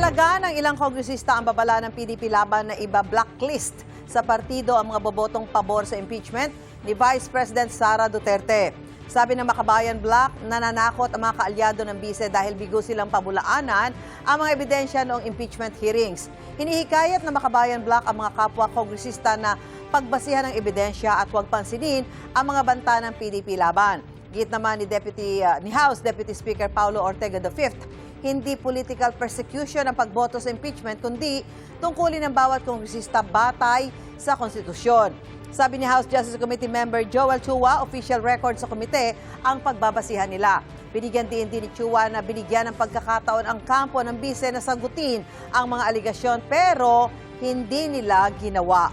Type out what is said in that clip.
Inihalaga ng ilang kongresista ang babala ng PDP laban na iba-blacklist sa partido ang mga bobotong pabor sa impeachment ni Vice President Sara Duterte. Sabi ng Makabayan Black, nananakot ang mga kaalyado ng bise dahil bigo silang pabulaanan ang mga ebidensya noong impeachment hearings. Hinihikayat ng Makabayan Black ang mga kapwa kongresista na pagbasihan ng ebidensya at huwag pansinin ang mga banta ng PDP laban. Git naman ni House Deputy Speaker Paulo Ortega V, hindi political persecution ang pagboto sa impeachment, kundi tungkulin ng bawat kongresista batay sa konstitusyon. Sabi ni House Justice Committee member Joel Chua, official record sa komite ang pagbabasihan nila. Binigyan din ni Chua na binigyan ng pagkakataon ang kampo ng bise na sagutin ang mga aligasyon pero hindi nila ginawa.